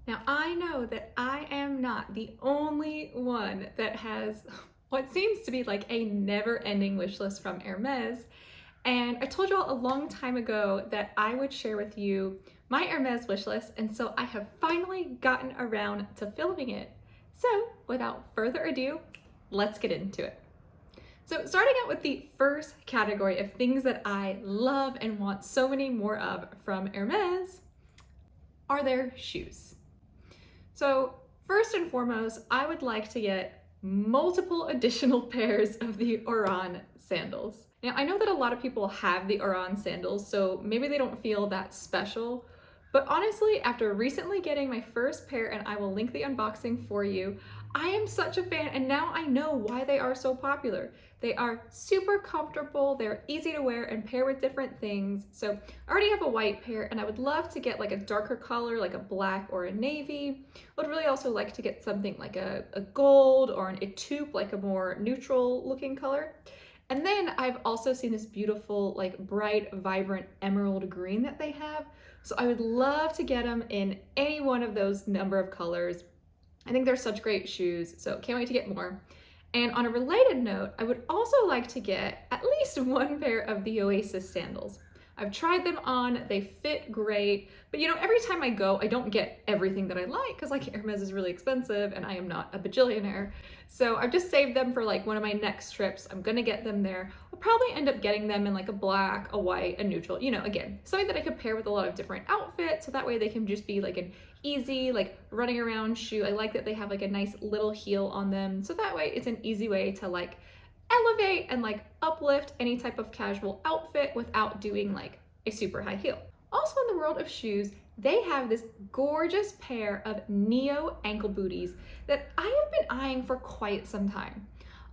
Now, I know that I am not the only one that has what seems to be like a never-ending wish list from Hermes. And I told y'all a long time ago that I would share with you my Hermes wish list, and so I have finally gotten around to filming it. So, without further ado, let's get into it. So, starting out with the first category of things that I love and want so many more of from Hermes are their shoes. So first and foremost, I would like to get multiple additional pairs of the Oran sandals. Now, I know that a lot of people have the Oran sandals, so maybe they don't feel that special, but honestly, after recently getting my first pair, and I will link the unboxing for you, I am such a fan, and now I know why they are so popular. They are super comfortable, they're easy to wear and pair with different things. So I already have a white pair, and I would love to get like a darker color, like a black or a navy. I would really also like to get something like a gold or an taupe, like a more neutral looking color. And then I've also seen this beautiful, like bright, vibrant emerald green that they have. So I would love to get them in any one of those number of colors. I think they're such great shoes, so can't wait to get more. And on a related note, I would also like to get at least one pair of the Oasis sandals. I've tried them on, they fit great, but you know, every time I go, I don't get everything that I like because like Hermes is really expensive and I am not a bajillionaire. So I've just saved them for like one of my next trips. I'm gonna get them there. I'll probably end up getting them in like a black, a white, a neutral, you know, again, something that I could pair with a lot of different outfits so that way they can just be like an easy, like running around shoe. I like that they have like a nice little heel on them. So that way it's an easy way to like elevate and like uplift any type of casual outfit without doing like a super high heel. Also in the world of shoes, they have this gorgeous pair of Neo ankle booties that I have been eyeing for quite some time.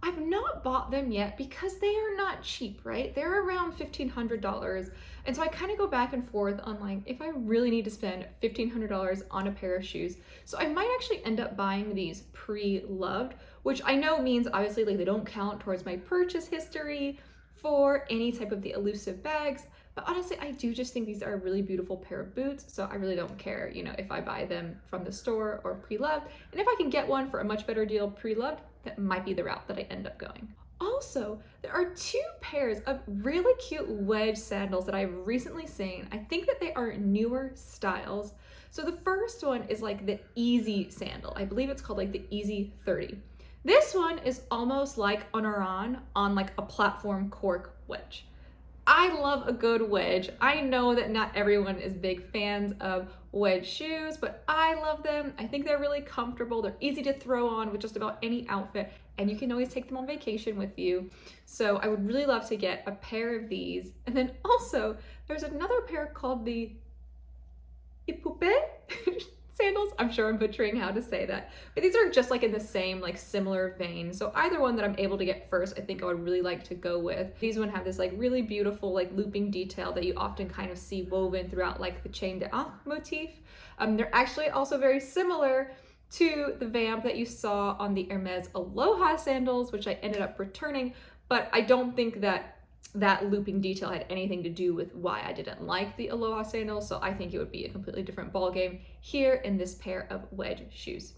I've not bought them yet because they are not cheap, right? They're around $1,500. And so I kind of go back and forth on like, if I really need to spend $1,500 on a pair of shoes. So I might actually end up buying these pre-loved, which I know means obviously like they don't count towards my purchase history for any type of the elusive bags. But honestly, I do just think these are a really beautiful pair of boots. So I really don't care, you know, if I buy them from the store or pre-loved. And if I can get one for a much better deal pre-loved, that might be the route that I end up going. Also, there are two pairs of really cute wedge sandals that I've recently seen. I think that they are newer styles. So the first one is like the Easy sandal. I believe it's called like the Easy 30. This one is almost like an Oran on like a platform cork wedge. I love a good wedge. I know that not everyone is big fans of wedge shoes, but I love them. I think they're really comfortable. They're easy to throw on with just about any outfit, and you can always take them on vacation with you. So I would really love to get a pair of these. And then also, there's another pair called the Ipoupe sandals. I'm sure I'm butchering how to say that, but these are just like in the same like similar vein. So either one that I'm able to get first, I think I would really like to go with. These one have this like really beautiful like looping detail that you often kind of see woven throughout like the chaîne d'Ancre motif. They're actually also very similar to the vamp that you saw on the Hermes Aloha sandals, which I ended up returning, but I don't think that looping detail had anything to do with why I didn't like the Aloha sandals, so I think it would be a completely different ballgame here in this pair of wedge shoes.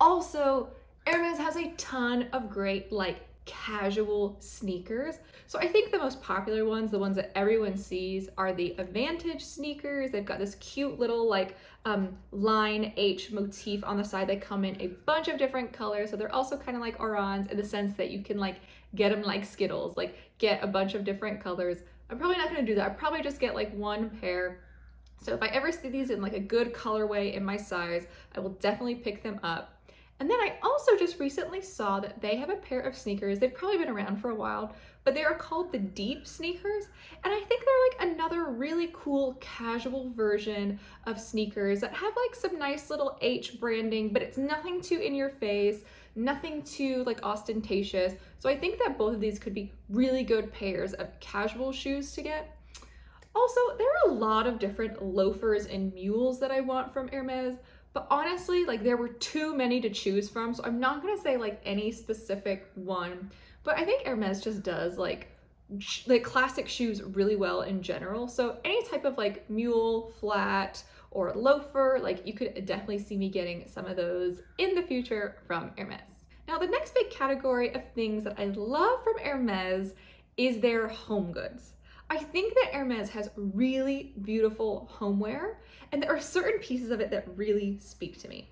Also, Hermes has a ton of great like casual sneakers. So I think the most popular ones, the ones that everyone sees, are the Advantage sneakers. They've got this cute little like line H motif on the side. They come in a bunch of different colors. So they're also kind of like Orans in the sense that you can like get them like Skittles, like get a bunch of different colors. I'm probably not gonna do that. I'll probably just get like one pair. So if I ever see these in like a good colorway in my size, I will definitely pick them up. And then I also just recently saw that they have a pair of sneakers. They've probably been around for a while, but they are called the Deep sneakers. And I think they're like another really cool casual version of sneakers that have like some nice little H branding, but it's nothing too in your face, nothing too like ostentatious. So I think that both of these could be really good pairs of casual shoes to get. Also, there are a lot of different loafers and mules that I want from Hermes, but honestly, like there were too many to choose from, so I'm not gonna say like any specific one, but I think Hermes just does like classic shoes really well in general. So any type of like mule, flat, or a loafer. Like you could definitely see me getting some of those in the future from Hermes. Now, the next big category of things that I love from Hermes is their home goods. I think that Hermes has really beautiful homeware, and there are certain pieces of it that really speak to me.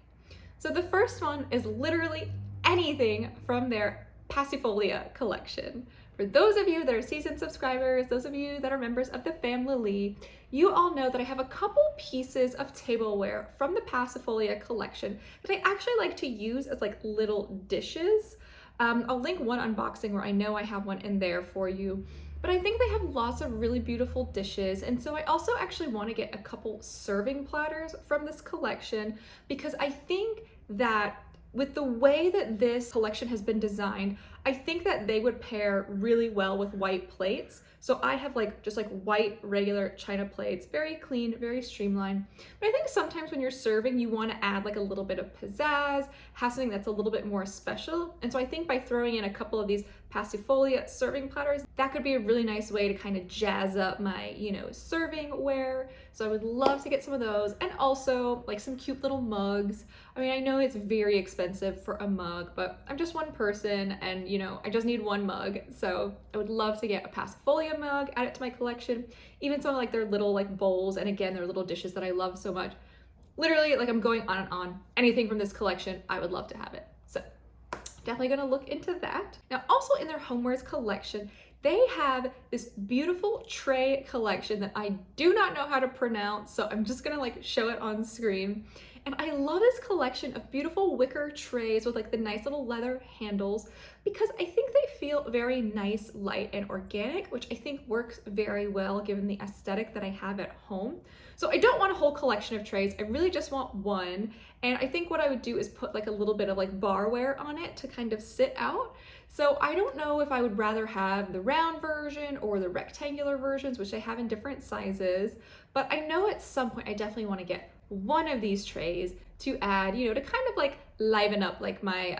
So the first one is literally anything from their Passifolia collection. For those of you that are seasoned subscribers, those of you that are members of the family, you all know that I have a couple pieces of tableware from the Passifolia collection that I actually like to use as like little dishes. I'll link one unboxing where I know I have one in there for you. But I think they have lots of really beautiful dishes. And so I also actually want to get a couple serving platters from this collection because I think that with the way that this collection has been designed, I think that they would pair really well with white plates. So I have like just like white regular china plates, very clean, very streamlined. But I think sometimes when you're serving, you want to add like a little bit of pizzazz, have something that's a little bit more special. And so I think by throwing in a couple of these Passifolia serving platters, that could be a really nice way to kind of jazz up my, serving ware. So I would love to get some of those, and also like some cute little mugs. I mean, I know it's very expensive for a mug, but I'm just one person and I just need one mug. So I would love to get a Passifolia mug, add it to my collection, even some of like their little like bowls, and again, their little dishes that I love so much. Literally, like I'm going on and on. Anything from this collection, I would love to have it. So definitely gonna look into that. Now, also in their Homewares collection, they have this beautiful tray collection that I do not know how to pronounce, so I'm just gonna like show it on screen. And I love this collection of beautiful wicker trays with like the nice little leather handles because I think they feel very nice, light, and organic, which I think works very well given the aesthetic that I have at home. So I don't want a whole collection of trays, I really just want one. And I think what I would do is put like a little bit of like barware on it to kind of sit out. So I don't know if I would rather have the round version or the rectangular versions, which I have in different sizes, but I know at some point I definitely want to get one of these trays to add, to kind of like liven up like my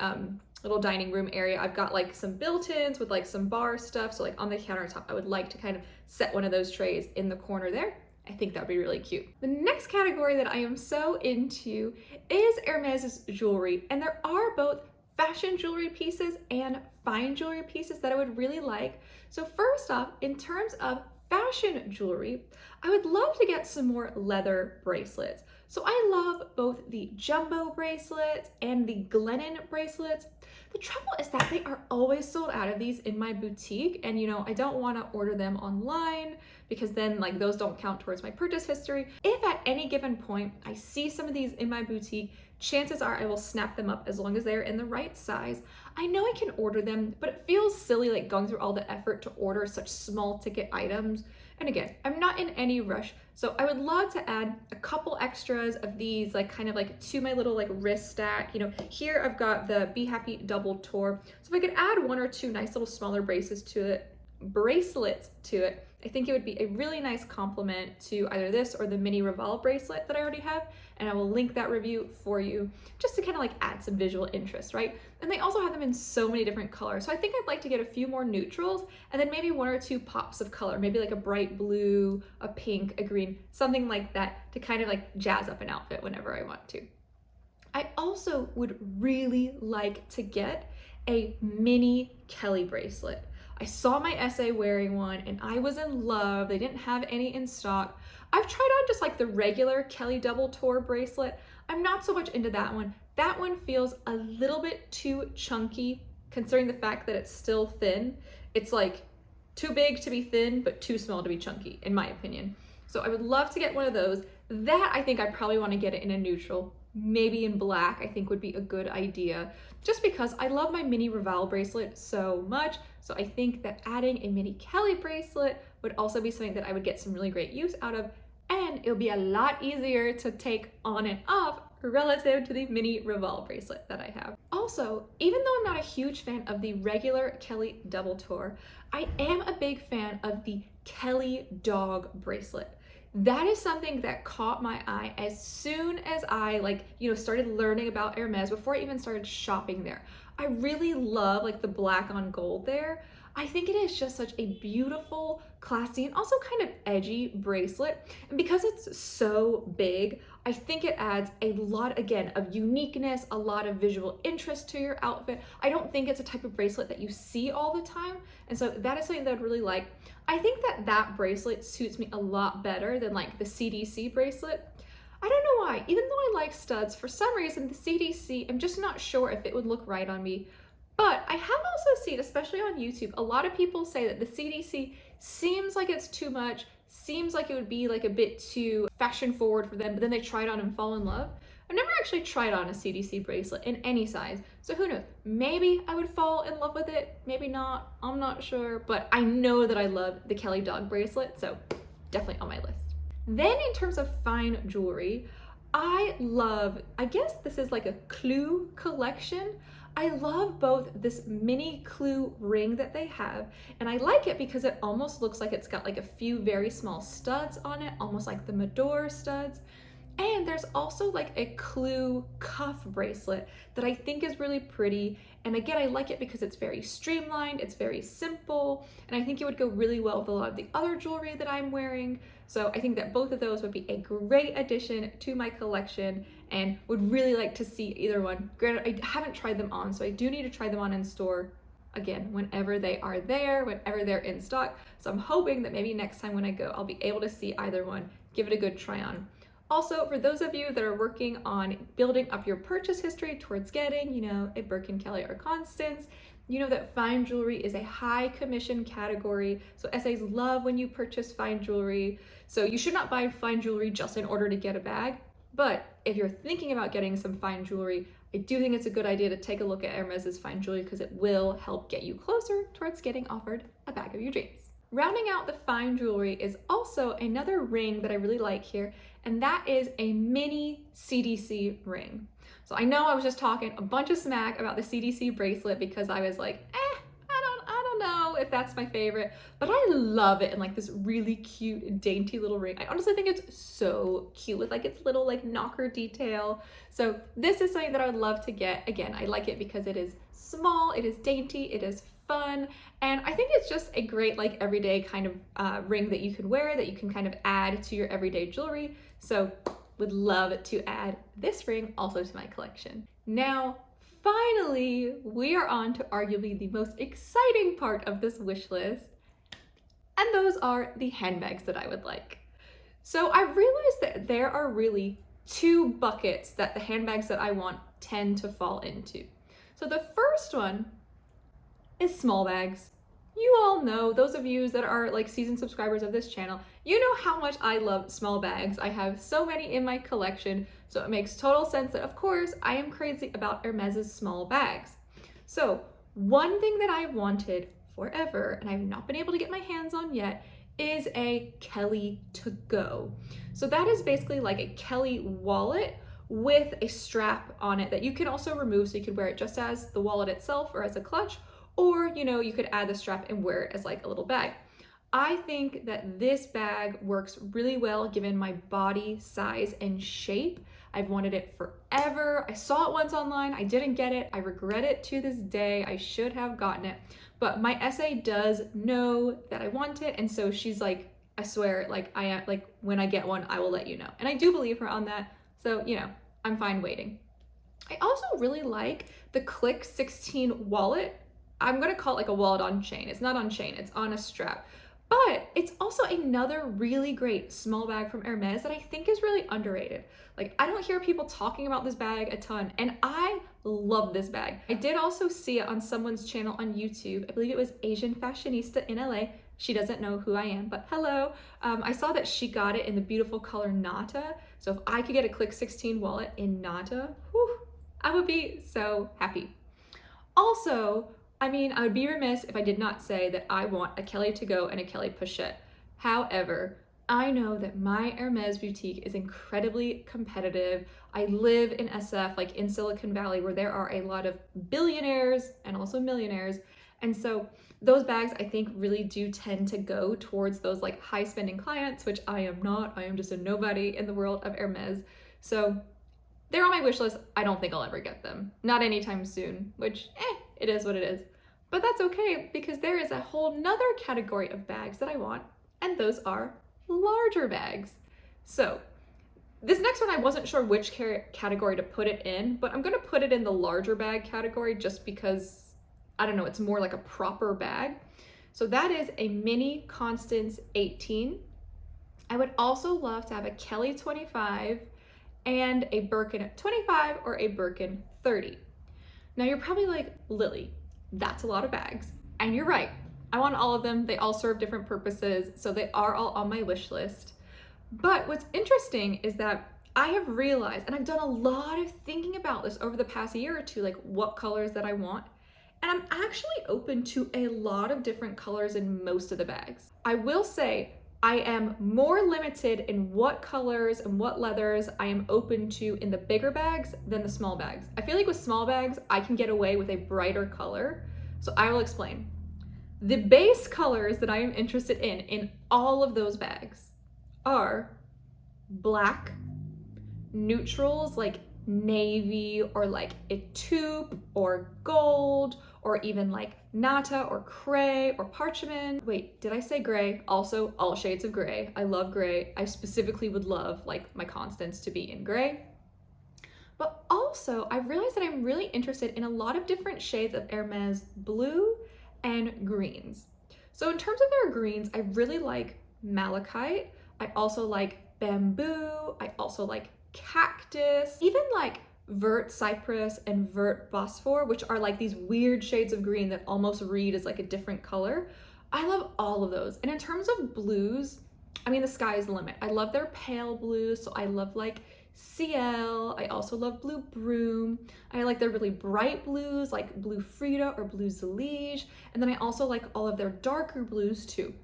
little dining room area. I've got like some built-ins with like some bar stuff. So like on the countertop, I would like to kind of set one of those trays in the corner there. I think that'd be really cute. The next category that I am so into is Hermes' jewelry. And there are both fashion jewelry pieces and fine jewelry pieces that I would really like. So first off, in terms of fashion jewelry, I would love to get some more leather bracelets. So I love both the jumbo bracelets and the Glennon bracelets. The trouble is that they are always sold out of these in my boutique, and I don't want to order them online because then like those don't count towards my purchase history. If at any given point I see some of these in my boutique, chances are I will snap them up as long as they're in the right size. I know I can order them, but it feels silly like going through all the effort to order such small ticket items. And again, I'm not in any rush, so I would love to add a couple extras of these, like kind of like to my little like wrist stack. Here I've got the Be Happy double tour. So if I could add one or two nice little smaller bracelets to it, I think it would be a really nice complement to either this or the mini revolve bracelet that I already have. And I will link that review for you just to kind of like add some visual interest, right? And they also have them in so many different colors. So I think I'd like to get a few more neutrals and then maybe one or two pops of color, maybe like a bright blue, a pink, a green, something like that to kind of like jazz up an outfit whenever I want to. I also would really like to get a mini Kelly bracelet. I saw my essay wearing one and I was in love. They didn't have any in stock. I've tried on just like the regular Kelly double tour bracelet. I'm not so much into that one. That one feels a little bit too chunky considering the fact that it's still thin. It's like too big to be thin, but too small to be chunky, in my opinion. So I would love to get one of those. That I think I probably want to get it in a neutral, maybe in black, I think would be a good idea, just because I love my mini Revolve bracelet so much. So I think that adding a mini Kelly bracelet would also be something that I would get some really great use out of, and it'll be a lot easier to take on and off relative to the mini Revolve bracelet that I have. Also, even though I'm not a huge fan of the regular Kelly double tour, I am a big fan of the Kelly dog bracelet. That is something that caught my eye as soon as I started learning about Hermes, before I even started shopping there. I really love like the black on gold there. I think it is just such a beautiful, classy and also kind of edgy bracelet. And because it's so big, I think it adds a lot, again, of uniqueness, a lot of visual interest to your outfit. I don't think it's a type of bracelet that you see all the time. And so that is something that I'd really like. I think that that bracelet suits me a lot better than like the CDC bracelet. I don't know why, even though I like studs, for some reason the CDC, I'm just not sure if it would look right on me. But I have also seen, especially on YouTube, a lot of people say that the CDC seems like it's too much, seems like it would be like a bit too fashion forward for them, but then they try it on and fall in love. I've never actually tried on a CDC bracelet in any size, so who knows? Maybe I would fall in love with it, maybe not, I'm not sure, but I know that I love the Kelly dog bracelet, so definitely on my list. Then in terms of fine jewelry, I guess this is like a clue collection. I love both this mini clue ring that they have, and I like it because it almost looks like it's got like a few very small studs on it, almost like the Medora studs. And there's also like a clue cuff bracelet that I think is really pretty. And again, I like it because it's very streamlined, it's very simple, and I think it would go really well with a lot of the other jewelry that I'm wearing. So I think that both of those would be a great addition to my collection and would really like to see either one. Granted, I haven't tried them on, so I do need to try them on in store again, whenever they are there, whenever they're in stock. So I'm hoping that maybe next time when I go, I'll be able to see either one, give it a good try on. Also, for those of you that are working on building up your purchase history towards getting, you know, a Birkin, Kelly, or Constance, you know that fine jewelry is a high commission category. So SAs love when you purchase fine jewelry. So you should not buy fine jewelry just in order to get a bag. But if you're thinking about getting some fine jewelry, I do think it's a good idea to take a look at Hermes's fine jewelry because it will help get you closer towards getting offered a bag of your dreams. Rounding out the fine jewelry is also another ring that I really like here, and that is a mini CDC ring. So I know I was just talking a bunch of smack about the CDC bracelet because I was like, I don't know if that's my favorite, but I love it in like this really cute, dainty little ring. I honestly think it's so cute with like its little like knocker detail. So this is something that I would love to get. Again, I like it because it is small, it is dainty, it is fun, and I think it's just a great like everyday kind of ring that you can wear, that you can kind of add to your everyday jewelry. So would love to add this ring also to my collection. Now, finally, we are on to arguably the most exciting part of this wish list, and those are the handbags that I would like. So I've realized that there are really two buckets that the handbags that I want tend to fall into. So the first one is small bags. You all know, those of you that are like seasoned subscribers of this channel, you know how much I love small bags. I have so many in my collection, so it makes total sense that of course I am crazy about Hermes's small bags. So one thing that I've wanted forever and I've not been able to get my hands on yet is a Kelly to go. So that is basically like a Kelly wallet with a strap on it that you can also remove, so you could wear it just as the wallet itself or as a clutch, or you know, you could add the strap and wear it as like a little bag. I think that this bag works really well given my body size and shape. I've wanted it forever. I saw it once online, I didn't get it. I regret it to this day. I should have gotten it, but my SA does know that I want it, and so she's like, I swear, like I am, like when I get one, I will let you know. And I do believe her on that, so you know, I'm fine waiting. I also really like the Click 16 wallet. I'm gonna call it like a wallet on chain. It's not on chain, it's on a strap. But it's also another really great small bag from Hermes that I think is really underrated. Like, I don't hear people talking about this bag a ton, and I love this bag. I did also see it on someone's channel on YouTube. I believe it was Asian Fashionista in LA. She doesn't know who I am, but hello. I saw that she got it in the beautiful color Nata. So if I could get a Click 16 wallet in Nata, whew, I would be so happy. Also, I mean, I would be remiss if I did not say that I want a Kelly to go and a Kelly pochette. However, I know that my Hermes boutique is incredibly competitive. I live in SF, like in Silicon Valley, where there are a lot of billionaires and also millionaires. And so those bags, I think, really do tend to go towards those like high spending clients, which I am not. I am just a nobody in the world of Hermes. So they're on my wish list. I don't think I'll ever get them. Not anytime soon, which, it is what it is. But that's okay, because there is a whole nother category of bags that I want, and those are larger bags. So this next one, I wasn't sure which category to put it in, but I'm gonna put it in the larger bag category just because, I don't know, it's more like a proper bag. So that is a mini Constance 18. I would also love to have a Kelly 25 and a Birkin 25 or a Birkin 30. Now you're probably like, Lily, that's a lot of bags. And you're right, I want all of them. They all serve different purposes, so they are all on my wish list. But what's interesting is that I have realized, and I've done a lot of thinking about this over the past year or two, like what colors that I want. And I'm actually open to a lot of different colors in most of the bags. I will say I am more limited in what colors and what leathers I am open to in the bigger bags than the small bags. I feel like with small bags, I can get away with a brighter color. So I will explain. The base colors that I am interested in all of those bags are black, neutrals like navy or like a taupe or gold, or even like nata or cray or parchment. Wait, did I say gray? Also, all shades of gray. I love gray. I specifically would love like my Constance to be in gray. But also, I've realized that I'm really interested in a lot of different shades of Hermes blue and greens. So in terms of their greens, I really like malachite. I also like bamboo. I also like cactus, even like vert cypress and vert phosphor, which are like these weird shades of green that almost read as like a different color. I love all of those. And in terms of blues, I mean, the sky is the limit. I love their pale blues. So I love like CL. I also love blue broom. I like their really bright blues like blue Frida or blue Zalige. And then I also like all of their darker blues too.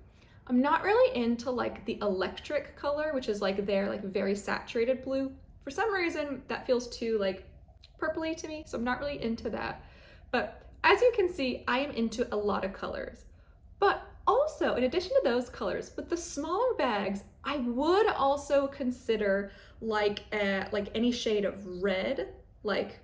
I'm not really into like the electric color, which is like their like very saturated blue. For some reason, that feels too like purpley to me, so I'm not really into that. But as you can see, I am into a lot of colors. But also, in addition to those colors, with the smaller bags, I would also consider like any shade of red, like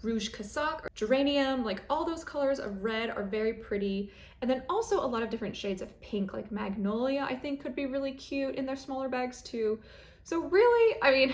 rouge cassac or geranium, like all those colors of red are very pretty. And then also a lot of different shades of pink, like magnolia, I think could be really cute in their smaller bags too. So really, I mean,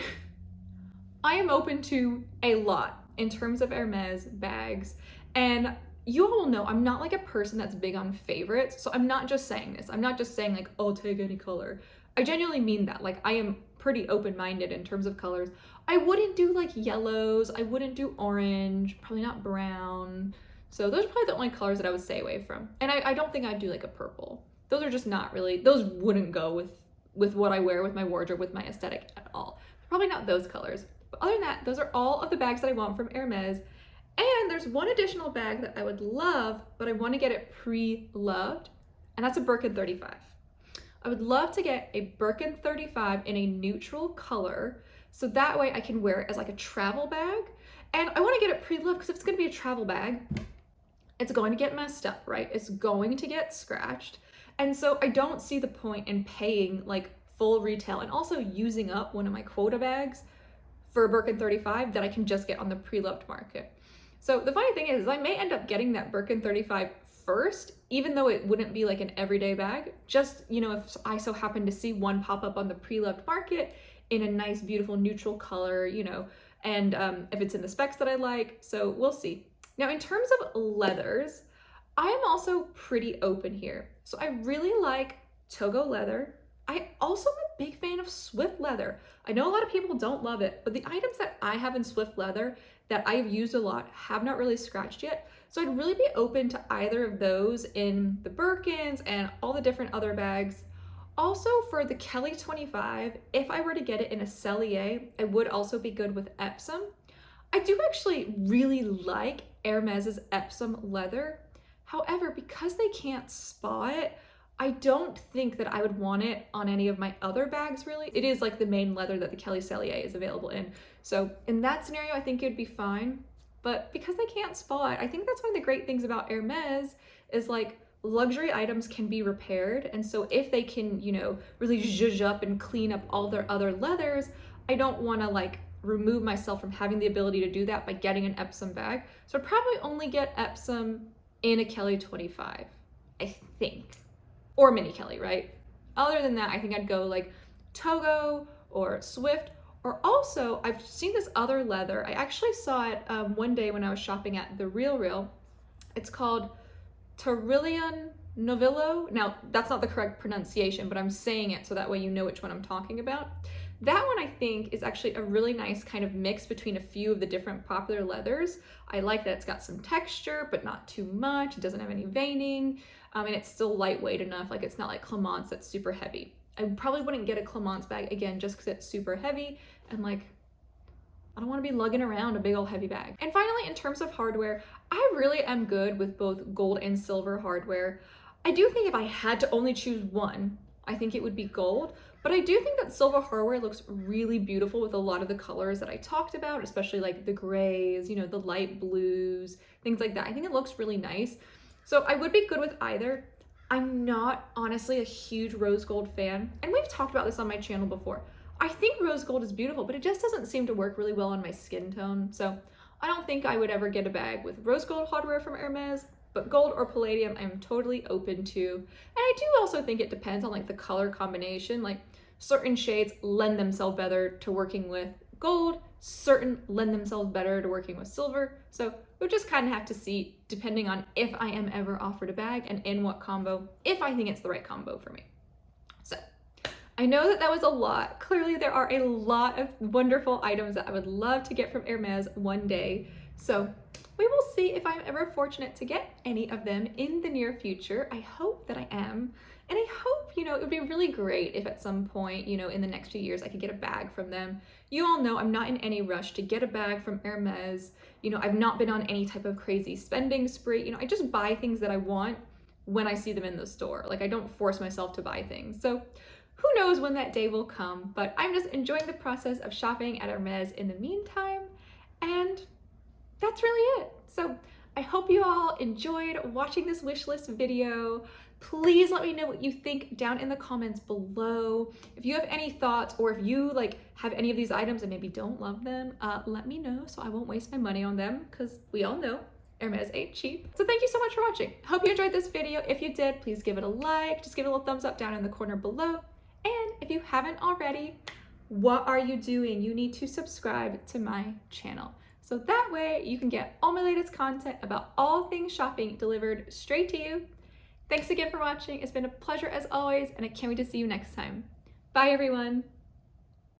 I am open to a lot in terms of Hermes bags. And you all know I'm not like a person that's big on favorites. So I'm not just saying this. I'm not just saying like, oh, take any color. I genuinely mean that. Like I am pretty open-minded in terms of colors. I wouldn't do like yellows. I wouldn't do orange, probably not brown. So those are probably the only colors that I would stay away from. And I don't think I'd do like a purple. Those are just not really, those wouldn't go with what I wear, with my wardrobe, with my aesthetic at all. Probably not those colors. But other than that, those are all of the bags that I want from Hermes. And there's one additional bag that I would love, but I want to get it pre-loved, and that's a Birkin 35. I would love to get a Birkin 35 in a neutral color, so that way I can wear it as like a travel bag. And I want to get it pre-loved because if it's going to be a travel bag, it's going to get messed up, right? It's going to get scratched. And so I don't see the point in paying like full retail and also using up one of my Quota bags for a Birkin 35 that I can just get on the pre-loved market. So the funny thing is I may end up getting that Birkin 35 first, even though it wouldn't be like an everyday bag, just, you know, if I so happen to see one pop up on the pre-loved market in a nice, beautiful neutral color, you know, and if it's in the specs that I like, so we'll see. Now, in terms of leathers, I am also pretty open here. So I really like Togo leather. I also am a big fan of Swift leather. I know a lot of people don't love it, but the items that I have in Swift leather that I've used a lot have not really scratched yet. So I'd really be open to either of those in the Birkins and all the different other bags. Also for the Kelly 25, if I were to get it in a Cellier, I would also be good with Epsom. I do actually really like Hermes's Epsom leather. However, because they can't spa it, I don't think that I would want it on any of my other bags really. It is like the main leather that the Kelly Cellier is available in. So in that scenario, I think it'd be fine. But because they can't spa it, I think that's one of the great things about Hermes is like luxury items can be repaired. And so if they can, you know, really zhuzh up and clean up all their other leathers, I don't want to like remove myself from having the ability to do that by getting an Epsom bag. So I'd probably only get Epsom in a Kelly 25, I think. Or mini Kelly, right? other than that, I think I'd go like Togo or Swift, or also I've seen this other leather. I actually saw it one day when I was shopping at The Real. It's called Trillion Novillo. Now, that's not the correct pronunciation, but I'm saying it so that way you know which one I'm talking about. That one I think is actually a really nice kind of mix between a few of the different popular leathers. I like that it's got some texture, but not too much. It doesn't have any veining, and it's still lightweight enough. Like, it's not like Clemence that's super heavy. I probably wouldn't get a Clemence bag again just because it's super heavy, and like, I don't want to be lugging around a big old heavy bag. And finally, in terms of hardware, I really am good with both gold and silver hardware. I do think if I had to only choose one, I think it would be gold, but I do think that silver hardware looks really beautiful with a lot of the colors that I talked about, especially like the grays, you know, the light blues, things like that. I think it looks really nice. So I would be good with either. I'm not honestly a huge rose gold fan, and we've talked about this on my channel before. I think rose gold is beautiful, but it just doesn't seem to work really well on my skin tone. So I don't think I would ever get a bag with rose gold hardware from Hermes, but gold or palladium I'm totally open to. And I do also think it depends on like the color combination. Like, certain shades lend themselves better to working with gold, certain lend themselves better to working with silver. So we'll just kind of have to see, depending on if I am ever offered a bag and in what combo, if I think it's the right combo for me. So I know that was a lot. Clearly there are a lot of wonderful items that I would love to get from Hermes one day. So we will see if I'm ever fortunate to get any of them in the near future. I hope that I am. And I hope, you know, it would be really great if at some point, you know, in the next few years, I could get a bag from them. You all know I'm not in any rush to get a bag from Hermes. You know, I've not been on any type of crazy spending spree. You know, I just buy things that I want when I see them in the store. Like, I don't force myself to buy things. So who knows when that day will come, but I'm just enjoying the process of shopping at Hermes in the meantime. And that's really it. So I hope you all enjoyed watching this wish list video. Please let me know what you think down in the comments below. If you have any thoughts, or if you like have any of these items and maybe don't love them, let me know so I won't waste my money on them, because we all know Hermes ain't cheap. So thank you so much for watching. Hope you enjoyed this video. If you did, please give it a like. Just give it a little thumbs up down in the corner below. And if you haven't already, what are you doing? You need to subscribe to my channel. So that way you can get all my latest content about all things shopping delivered straight to you. Thanks again for watching. It's been a pleasure as always, and I can't wait to see you next time. Bye everyone.